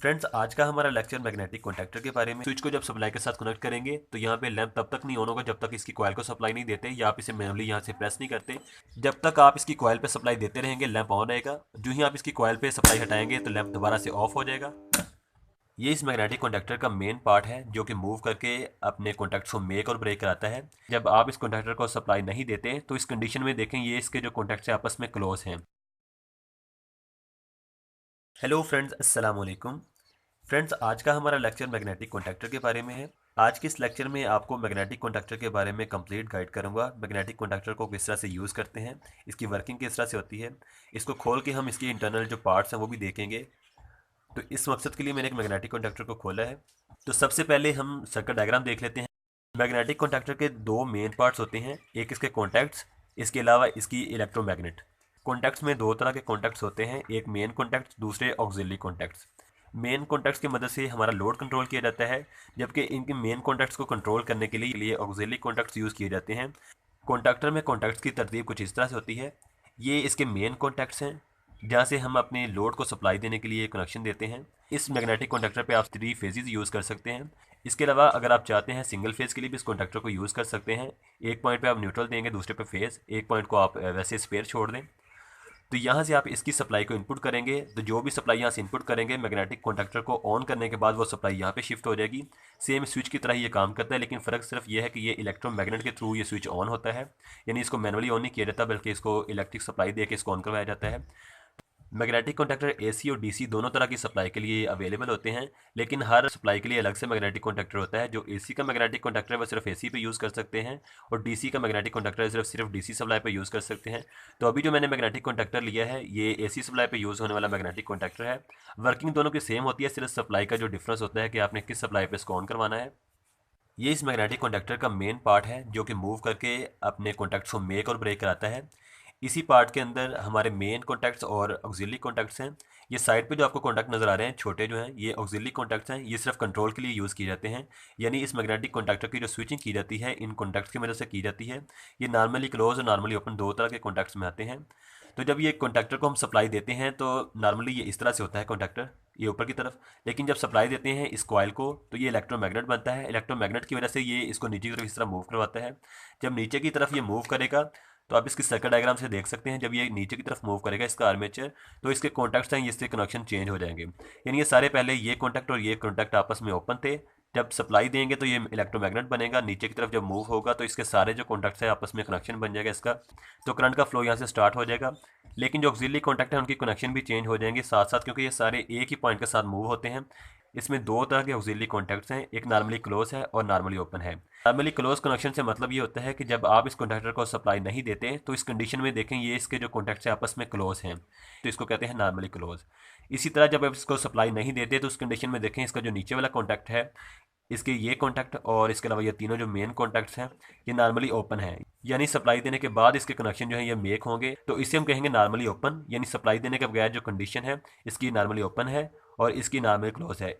Friends, आज का हमारा लेक्चर मैग्नेटिक कॉन्टैक्टर के बारे में। स्विच को जब सप्लाई के साथ कनेक्ट करेंगे तो यहाँ पे लैंप तब तक नहीं ऑन होगा जब तक इसकी कॉइल को सप्लाई नहीं देते या आप इसे मैनुअली यहाँ से प्रेस नहीं करते। जब तक आप इसकी कॉइल पे सप्लाई देते रहेंगे लैंप ऑन रहेगा। जो ही आप इसकी कॉइल पे सप्लाई हटाएंगे तो लैंप दोबारा से ऑफ हो जाएगा। ये इस मैग्नेटिक कॉन्टैक्टर का मेन पार्ट है जो कि मूव करके अपने कॉन्टैक्ट्स को मेक और ब्रेक कराता है। जब आप इस कॉन्टैक्टर को सप्लाई नहीं देते तो इस कंडीशन में देखें ये इसके जो कॉन्टैक्ट्स हैं आपस में क्लोज हैं। हेलो फ्रेंड्स, अस्सलाम वालेकुम। फ्रेंड्स, आज का हमारा लेक्चर मैग्नेटिक कॉन्टैक्टर के बारे में है। आज के इस लेक्चर में आपको मैग्नेटिक कॉन्टैक्टर के बारे में कंप्लीट गाइड करूंगा। मैग्नेटिक कॉन्टैक्टर को किस तरह से यूज़ करते हैं, इसकी वर्किंग किस तरह से होती है, इसको खोल के हम इसके इंटरनल जो पार्ट्स हैं वो भी देखेंगे। तो इस मकसद के लिए मैंने एक मैग्नेटिक कॉन्टैक्टर को खोला है। तो सबसे पहले हम सर्किट डायग्राम देख लेते हैं। मैग्नेटिक कॉन्टैक्टर के दो मेन पार्ट्स होते हैं, एक इसके कॉन्टैक्ट्स, इसके अलावा इसकी इलेक्ट्रोमैग्नेट। कॉन्टैक्ट्स में दो तरह के कॉन्टैक्ट्स होते हैं, एक मेन कॉन्टैक्ट्स, दूसरे ऑक्सिलरी कॉन्टैक्ट्स। मेन कॉन्टैक्ट्स की मदद से हमारा लोड कंट्रोल किया जाता है, जबकि इनके मेन कॉन्टैक्ट्स को कंट्रोल करने के लिए ऑक्सिलरी कॉन्टैक्ट्स यूज़ किए जाते हैं। कॉन्टैक्टर में कॉन्टैक्ट्स की तरतीब कुछ इस तरह से होती है। ये इसके मेन कॉन्टैक्ट्स हैं जहाँ से हम अपने लोड को सप्लाई देने के लिए कनेक्शन देते हैं। इस मैग्नेटिक कॉन्टैक्टर पे आप 3 फेजेस यूज़ कर सकते हैं। इसके अलावा अगर आप चाहते हैं सिंगल फेज के लिए भी इस कॉन्टैक्टर को यूज़ कर सकते हैं। एक पॉइंट पे आप न्यूट्रल देंगे, दूसरे पे फेज, एक पॉइंट को आप वैसे स्पेयर छोड़ दें। तो यहाँ से आप इसकी सप्लाई को इनपुट करेंगे तो जो भी सप्लाई यहाँ से इनपुट करेंगे मैग्नेटिक कॉन्टैक्टर को ऑन करने के बाद वो सप्लाई यहाँ पे शिफ्ट हो जाएगी। सेम स्विच की तरह ये काम करता है, लेकिन फ़र्क सिर्फ ये है कि ये इलेक्ट्रोमैग्नेट के थ्रू ये स्विच ऑन होता है। यानी इसको मैनुअली ऑन नहीं किया जाता बल्कि इसको इलेक्ट्रिक सप्लाई दे के इसको ऑन करवाया जाता है। मैग्नेटिक कॉन्टैक्टर एसी और डीसी दोनों तरह की सप्लाई के लिए अवेलेबल होते हैं, लेकिन हर सप्लाई के लिए अलग से मैग्नेटिक कॉन्टैक्टर होता है। जो एसी का मैग्नेटिक कॉन्टैक्टर है वो सिर्फ एसी पे यूज़ कर सकते हैं, और डीसी का मैग्नेटिक कॉन्टैक्टर है सिर्फ डीसी सप्लाई पे यूज़ कर सकते हैं। तो अभी जो मैंने मैग्नेटिक कॉन्टैक्टर लिया है ये एसी सप्लाई पे यूज़ होने वाला मैग्नेटिक कॉन्टैक्टर है। वर्किंग दोनों की सेम होती है, सिर्फ सप्लाई का जो डिफरेंस होता है कि आपने किस सप्लाई पे इसको ऑन करवाना है। ये इस मैग्नेटिक कॉन्टैक्टर का मेन पार्ट है जो कि मूव करके अपने कॉन्टैक्ट्स को मेक और ब्रेक कराता है। इसी पार्ट के अंदर हमारे मेन कॉन्टैक्ट्स और ऑक्सिलरी कॉन्टैक्ट्स हैं। ये साइड पे जो आपको कॉन्टैक्ट नज़र आ रहे हैं छोटे जो हैं ये ऑक्सिलरी कॉन्टैक्ट्स हैं, ये सिर्फ कंट्रोल के लिए यूज़ किए जाते हैं। यानी इस मैग्नेटिक कॉन्टैक्टर की जो स्विचिंग की जाती है इन कॉन्टैक्ट्स की मदद से की जाती है। ये नॉर्मली क्लोज और नॉर्मली ओपन दो तरह के कॉन्टैक्ट्स में आते हैं। तो जब ये कॉन्टैक्टर को हम सप्लाई देते हैं तो नॉर्मली ये इस तरह से होता है कॉन्टैक्टर, ये ऊपर की तरफ। लेकिन जब सप्लाई देते हैं इस कॉइल को तो ये इलेक्ट्रोमैग्नेट बनता है। इलेक्ट्रोमैग्नेट की वजह से ये इसको नीचे की तरफ इस तरह मूव करवाता है। जब नीचे की तरफ ये मूव करेगा तो आप इसकी सर्किट डायग्राम से देख सकते हैं, जब ये नीचे की तरफ मूव करेगा इसका आर्मेचर तो इसके कॉन्टैक्ट्स हैं इससे कनेक्शन चेंज हो जाएंगे। यानी ये सारे पहले ये कॉन्टैक्ट और ये कॉन्टैक्ट आपस में ओपन थे। जब सप्लाई देंगे तो ये इलेक्ट्रोमैग्नेट बनेगा, नीचे की तरफ जब मूव होगा तो इसके सारे जो कॉन्टैक्ट्स हैं आपस में कनेक्शन बन जाएगा इसका। तो करंट का फ्लो यहाँ से स्टार्ट हो जाएगा। लेकिन जो ऑक्सिलरी कॉन्टैक्ट है उनकी कनेक्शन भी चेंज हो जाएंगे साथ साथ, क्योंकि ये सारे एक ही पॉइंट के साथ मूव होते हैं। इसमें दो तरह के ऑक्सिलरी कॉन्टैक्ट्स हैं, एक नॉर्मली क्लोज है और नॉर्मली ओपन है। नॉर्मली क्लोज कनेक्शन से मतलब ये होता है कि जब आप इस कॉन्टैक्टर को सप्लाई नहीं देते तो इस कंडीशन में देखें ये इसके जो कॉन्टैक्ट्स हैं आपस में क्लोज हैं, तो इसको कहते हैं नॉर्मली क्लोज। इसी तरह जब आप इसको सप्लाई नहीं देते तो उस कंडीशन में देखें इसका जो नीचे वाला कॉन्टैक्ट है, इसके ये कॉन्टैक्ट और इसके अलावा ये तीनों जो मेन कॉन्टैक्ट्स हैं ये नॉर्मली ओपन है। यानी सप्लाई देने के बाद इसके कनेक्शन जो है ये मेक होंगे, तो इसे हम कहेंगे नॉर्मली ओपन। यानी सप्लाई देने के बगैर जो कंडीशन है इसकी नॉर्मली ओपन है और इसकी नॉर्मली क्लोज है।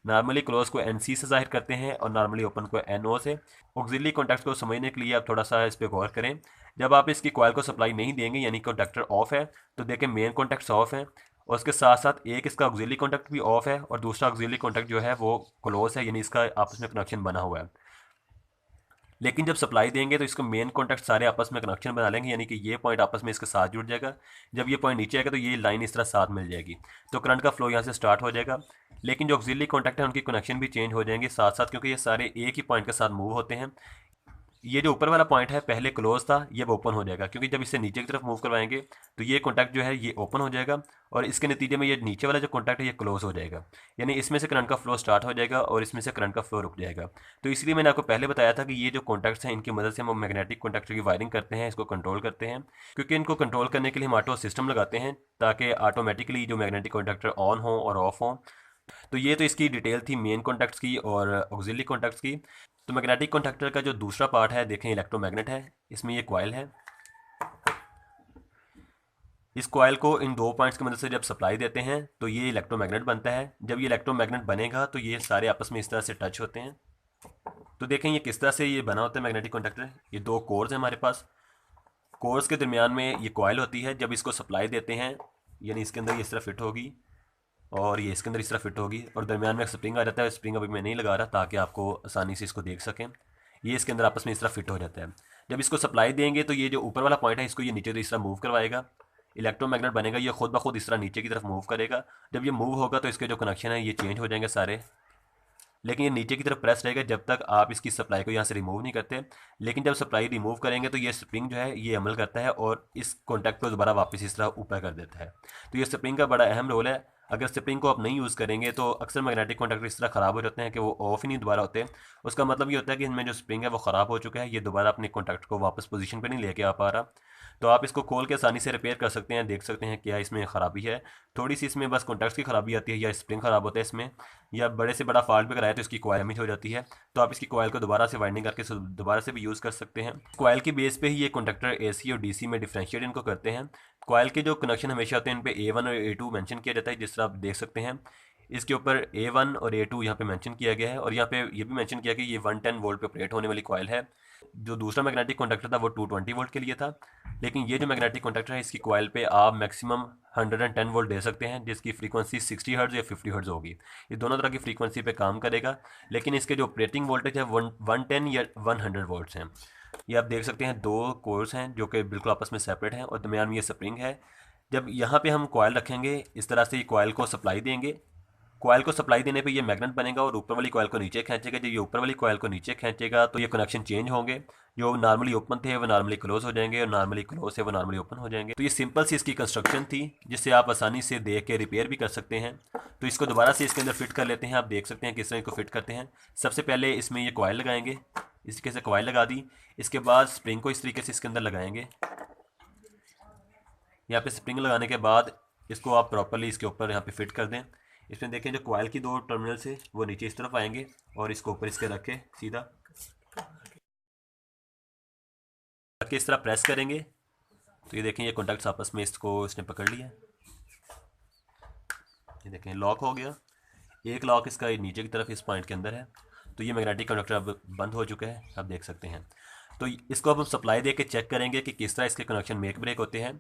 नॉर्मली क्लोज को NC से जाहिर करते हैं और नॉर्मली ओपन को NO से। ऑक्सिलरी कॉन्टैक्ट्स को समझने के लिए आप थोड़ा सा इस पर गौर करें। जब आप इसकी कॉइल को सप्लाई नहीं देंगे यानी कॉन्टैक्टर ऑफ है तो देखें मेन कॉन्टैक्ट्स ऑफ है और उसके साथ साथ एक इसका ऑक्सिलरी कॉन्टैक्ट भी ऑफ है और दूसरा ऑक्सिलरी कॉन्टैक्ट जो है वो क्लोज है, यानी इसका आपस में कनेक्शन बना हुआ है। लेकिन जब सप्लाई देंगे तो इसको मेन कॉन्टैक्ट सारे आपस में कनेक्शन बना लेंगे, यानी कि ये पॉइंट आपस में इसके साथ जुड़ जाएगा। जब ये पॉइंट नीचे आएगा तो ये लाइन इस तरह साथ मिल जाएगी, तो करंट का फ्लो यहाँ से स्टार्ट हो जाएगा। लेकिन जो ऑक्सिलरी कॉन्टैक्ट है उनकी कनेक्शन भी चेंज हो जाएंगे साथ साथ, क्योंकि ये सारे एक ही पॉइंट के साथ मूव होते हैं। ये जो ऊपर वाला पॉइंट है पहले क्लोज था, ये ओपन हो जाएगा, क्योंकि जब इसे नीचे की तरफ मूव करवाएंगे तो ये कॉन्टैक्ट जो है ये ओपन हो जाएगा और इसके नतीजे में ये नीचे वाला जो कॉन्टैक्ट है ये क्लोज हो जाएगा। यानी इसमें से करंट का फ्लो स्टार्ट हो जाएगा और इसमें से करंट का फ्लो रुक जाएगा। तो इसलिए मैंने आपको पहले बताया था कि ये जो कॉन्टैक्ट्स हैं इनकी मदद से हम मैग्नेटिक कॉन्टैक्टर की वायरिंग करते हैं, इसको कंट्रोल करते हैं। क्योंकि इनको कंट्रोल करने के लिए हम ऑटो सिस्टम लगाते हैं ताकि ऑटोमेटिकली जो मैग्नेटिक कॉन्टैक्टर ऑन हो और ऑफ हो। तो ये तो इसकी डिटेल थी मेन कॉन्टैक्ट्स की और ऑक्सिलरी कॉन्टैक्ट्स की। तो मैग्नेटिक कॉन्टैक्टर का जो दूसरा पार्ट है देखें इलेक्ट्रोमैग्नेट है। इसमें ये कॉइल है, इस कॉइल को इन दो पॉइंट्स की मदद से जब सप्लाई देते हैं तो ये इलेक्ट्रोमैग्नेट बनता है। जब ये इलेक्ट्रोमैग्नेट बनेगा तो ये सारे आपस में इस तरह से टच होते हैं। तो देखें ये किस तरह से ये बना होता है मैग्नेटिक कॉन्टैक्टर। ये दो कोर्स हैं हमारे पास, कोर्स के दरमियान में ये कॉइल होती है। जब इसको सप्लाई देते हैं यानी इसके अंदर ये इस तरह फिट होगी और ये इसके अंदर इस तरह फिट होगी और दरमियान में एक स्प्रिंग आ जाता है। स्प्रिंग अभी मैं नहीं लगा रहा ताकि आपको आसानी से इसको देख सकें। ये इसके अंदर आपस में इस तरह फिट हो जाता है। जब इसको सप्लाई देंगे तो ये जो ऊपर वाला पॉइंट है इसको ये नीचे इस तरह मूव करवाएगा, इलेक्ट्रोमैग्नेट बनेगा, ये खुद ब खुद इस तरह नीचे की तरफ मूव करेगा। जब ये मूव होगा तो इसके जो कनेक्शन है ये चेंज हो जाएंगे सारे, लेकिन ये नीचे की तरफ प्रेस रहेगा जब तक आप इसकी सप्लाई को यहाँ से रिमूव नहीं करते। लेकिन जब सप्लाई रिमूव करेंगे तो ये स्प्रिंग जो है ये अमल करता है और इस कॉन्टैक्ट को दोबारा वापस इस तरह ऊपर कर देता है। तो ये स्प्रिंग का बड़ा अहम रोल है। अगर स्प्रिंग को आप नहीं यूज़ करेंगे तो अक्सर मैग्नेटिक कॉन्टैक्टर इस तरह ख़राब हो जाते हैं कि वो ऑफ ही नहीं दोबारा होते। उसका मतलब ये होता है कि इनमें जो स्प्रिंग है वो ख़राब हो चुका है, ये दोबारा अपने कॉन्टैक्ट को वापस पोजीशन पर नहीं लेके आ पा रहा। तो आप इसको खोल के आसानी से रिपेयर कर सकते हैं, देख सकते हैं क्या इसमें ख़राबी है। थोड़ी सी इसमें बस कॉन्टैक्ट्स की खराबी आती है या स्प्रिंग ख़राब होता है इसमें, या बड़े से बड़ा फॉल्ट भी कराए तो इसकी कॉइल डैमेज हो जाती है। तो आप इसकी कॉइल को दोबारा से वाइंडिंग करके दोबारा से भी यूज़ कर सकते हैं। कॉइल की बेस पे ही ये कॉन्टैक्टर एसी और डीसी में डिफरेंशिएट इनको करते हैं। कॉइल के जो कनेक्शन हमेशा होते हैं इन पे A1 और A2 मेंशन किया जाता है, जिस तरह आप देख सकते हैं। इसके ऊपर A1 और A2 यहाँ पे मेंशन किया गया है और यहाँ पे ये भी मेंशन किया कि ये 110 वोल्ट पे ऑपरेट होने वाली कॉइल है। जो दूसरा मैग्नेटिक कॉन्टैक्टर था वो 220 वोल्ट के लिए था, लेकिन ये जो मैग्नेटिक कॉन्टैक्टर है इसकी कॉइल पे आप मैक्सिमम 110 वोल्ट दे सकते हैं, जिसकी फ्रीक्वेंसी 60 हर्ट्ज या 50 हर्ट्ज होगी। ये दोनों तरह की फ्रीक्वेंसी पे काम करेगा, लेकिन इसके जो ऑपरेटिंग वोल्टेज है 110 या 100 वोल्ट्स हैं। ये आप देख सकते हैं दो कोर्स हैं जो कि बिल्कुल आपस में सेपरेट हैं और दरमियान में ये स्प्रिंग है। जब यहाँ पे हम कॉइल रखेंगे इस तरह से, ये कॉइल को सप्लाई देंगे, कॉइल को सप्लाई देने पे ये मैग्नेट बनेगा और ऊपर वाली कॉइल को नीचे खींचेगा। जब ये ऊपर वाली कॉइल को नीचे खींचेगा तो ये कनेक्शन चेंज होंगे, जो नॉर्मली ओपन थे वो नॉर्मली क्लोज हो जाएंगे और नॉर्मली क्लोज थे वो नॉर्मली ओपन हो जाएंगे। तो ये सिंपल सी इसकी कंस्ट्रक्शन थी जिससे आप आसानी से देख के रिपेयर भी कर सकते हैं। तो इसको दोबारा से इसके अंदर फिट कर लेते हैं। आप देख सकते हैं किस तरह इसको फिट करते हैं। सबसे पहले इसमें ये कॉइल लगाएंगे, इस तरीके से कॉइल लगा दी। इसके बाद स्प्रिंग को इस तरीके से इसके अंदर लगाएंगे। यहाँ पे स्प्रिंग लगाने के बाद इसको आप प्रॉपरली इसके ऊपर यहाँ पे फिट कर दें। इसमें देखें जो कॉइल की दो टर्मिनल से वो नीचे इस तरफ आएंगे और इसको ऊपर इसके रख के सीधा रख के इस तरह प्रेस करेंगे तो ये देखें ये कॉन्टैक्ट्स आपस में इसको इसने पकड़ लिया। ये देखें लॉक हो गया। एक लॉक इसका नीचे की तरफ इस पॉइंट के अंदर है। तो ये मैग्नेटिक कनेक्टर अब बंद हो चुका है, आप देख सकते हैं। तो इसको अब हम सप्लाई दे के चेक करेंगे कि किस तरह इसके कनेक्शन मेक ब्रेक होते हैं।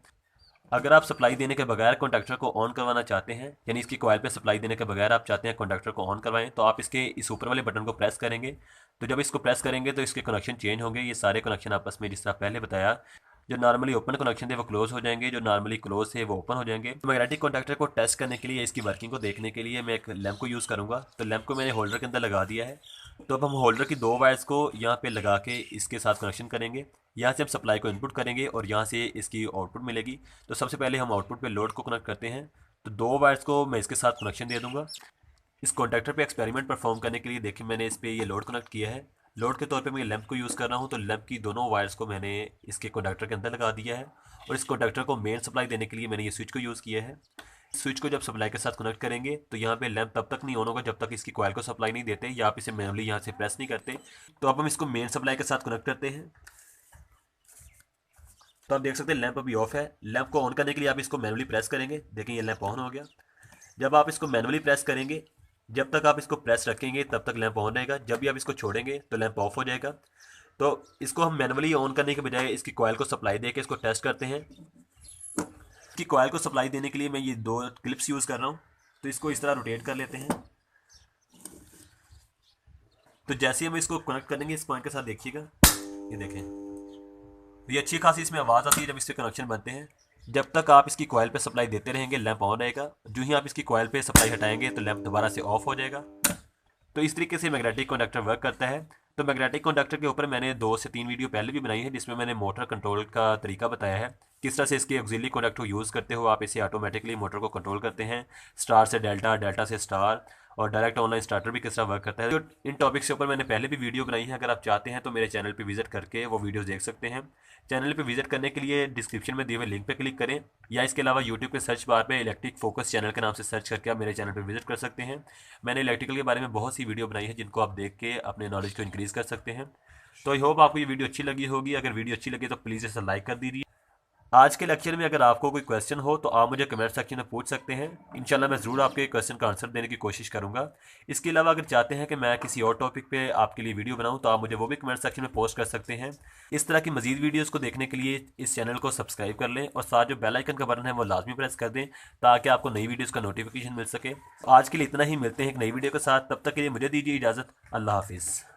अगर आप सप्लाई देने के बगैर कॉन्टैक्टर को ऑन करवाना चाहते हैं, यानी इसकी कॉइल पे सप्लाई देने के बगैर आप चाहते हैं कॉन्टैक्टर को ऑन करवाएं, तो आप इसके इस ऊपर वाले बटन को प्रेस करेंगे। तो जब इसको प्रेस करेंगे तो इसके कनेक्शन चेंज होंगे। ये सारे कनेक्शन आपस में जिस तरह पहले बताया, जो नॉर्मली ओपन कनेक्शन थे वो क्लोज हो जाएंगे, जो नॉर्मली क्लोज थे वो ओपन हो जाएंगे। तो मैग्नेटिक कॉन्टैक्टर को टेस्ट करने के लिए, इसकी वर्किंग को देखने के लिए मैं एक लैंप को यूज़ करूँगा। तो लैंप को मैंने होल्डर के अंदर लगा दिया है। तो अब हम होल्डर की दो वायर्स को यहाँ पे लगा के इसके साथ कनेक्शन करेंगे। यहाँ से हम सप्लाई को इनपुट करेंगे और यहाँ से इसकी आउटपुट मिलेगी। तो सबसे पहले हम आउटपुट पे लोड को कनेक्ट करते हैं। तो दो वायर्स को मैं इसके साथ कनेक्शन दे दूँगा। इस कॉन्टैक्टर पे एक्सपेरिमेंट परफॉर्म करने के लिए देखिए मैंने इस पर ये लोड कनेक्ट किया है। लोड के तौर पे मैं लैंप को यूज़ कर रहा हूँ। तो लैंप की दोनों वायर्स को मैंने इसके कॉन्टैक्टर के अंदर लगा दिया है और इस कॉन्टैक्टर को मेन सप्लाई देने के लिए मैंने ये स्विच को यूज़ किया है। स्विच को जब सप्लाई के साथ कनेक्ट करेंगे तो यहाँ पे लैंप तब तक नहीं ऑन होगा जब तक इसकी कॉइल को सप्लाई नहीं देते या आप इसे मैनुअली यहाँ से प्रेस नहीं करते। तो अब हम इसको मेन सप्लाई के साथ कनेक्ट करते हैं। तो आप देख सकते हैं लैंप अभी ऑफ है। लैंप को ऑन करने के लिए आप इसको मैनुअली प्रेस करेंगे। देखिए ये लैंप ऑन हो गया। जब आप इसको मैनुअली प्रेस करेंगे, जब तक आप इसको प्रेस रखेंगे तब तक लैंप ऑन रहेगा। जब भी आप इसको छोड़ेंगे तो लैंप ऑफ हो जाएगा। तो इसको हम मैनुअली ऑन करने के बजाय इसकी कॉइल को सप्लाई दे के इसको टेस्ट करते हैं। इसकी कॉइल को सप्लाई देने के लिए मैं ये दो क्लिप्स यूज़ कर रहा हूँ। तो इसको इस तरह रोटेट कर लेते हैं। तो जैसे ही हम इसको कनेक्ट करेंगे इस पॉइंट के साथ, देखिएगा ये देखें, ये अच्छी खासी इसमें आवाज़ आती है जब इससे कनेक्शन बनते हैं। जब तक आप इसकी कॉइल पे सप्लाई देते रहेंगे लैंप ऑन रहेगा। जो ही आप इसकी कॉइल पे सप्लाई हटाएंगे तो लैंप दोबारा से ऑफ हो जाएगा। तो इस तरीके से मैग्नेटिक कॉन्टैक्टर वर्क करता है। तो मैग्नेटिक कॉन्टैक्टर के ऊपर मैंने 2 से 3 वीडियो पहले भी बनाई है जिसमें मैंने मोटर कंट्रोल का तरीका बताया है, किस तरह से इसके ऑक्सिलरी कॉन्टैक्ट को यूज़ करते हो आप इसे ऑटोमेटिकली मोटर को कंट्रोल करते हैं। स्टार से डेल्टा, डेल्टा से स्टार, और डायरेक्ट ऑनलाइन स्टार्टर भी किस तरह वर्क करता है। जो इन टॉपिक्स के ऊपर मैंने पहले भी वीडियो बनाई है, अगर आप चाहते हैं तो मेरे चैनल पे विजिट करके वो वीडियोस देख सकते हैं। चैनल पे विजिट करने के लिए डिस्क्रिप्शन में दिए हुए लिंक पे क्लिक करें, या इसके अलावा यूट्यूब के सर्च बार पे इलेक्ट्रिक फोकस चैनल के नाम से सर्च करके आप मेरे चैनल पे विजिट कर सकते हैं। मैंने इलेक्ट्रिकल के बारे में बहुत सी वीडियो बनाई है जिनको आप देख के अपने नॉलेज को इंक्रीज़ कर सकते हैं। तो आई होप आपको ये वीडियो अच्छी लगी होगी। अगर वीडियो अच्छी लगी तो प्लीज़ इसे लाइक कर दीजिए। आज के लेक्चर में अगर आपको कोई क्वेश्चन हो तो आप मुझे कमेंट सेक्शन में पूछ सकते हैं। इंशाल्लाह मैं ज़रूर आपके क्वेश्चन का आंसर देने की कोशिश करूंगा। इसके अलावा अगर चाहते हैं कि मैं किसी और टॉपिक पे आपके लिए वीडियो बनाऊं तो आप मुझे वो भी कमेंट सेक्शन में पोस्ट कर सकते हैं। इस तरह की मजीद वीडियोज़ को देखने के लिए इस चैनल को सब्सक्राइब कर लें और साथ जो बेल आइकन का बटन है वो लाजमी प्रेस कर दें ताकि आपको नई वीडियोज़ का नोटिफिकेशन मिल सके। आज के लिए इतना ही, मिलते हैं एक नई वीडियो के साथ। तब तक के लिए मुझे दीजिए इजाज़त। अल्लाह हाफिज़।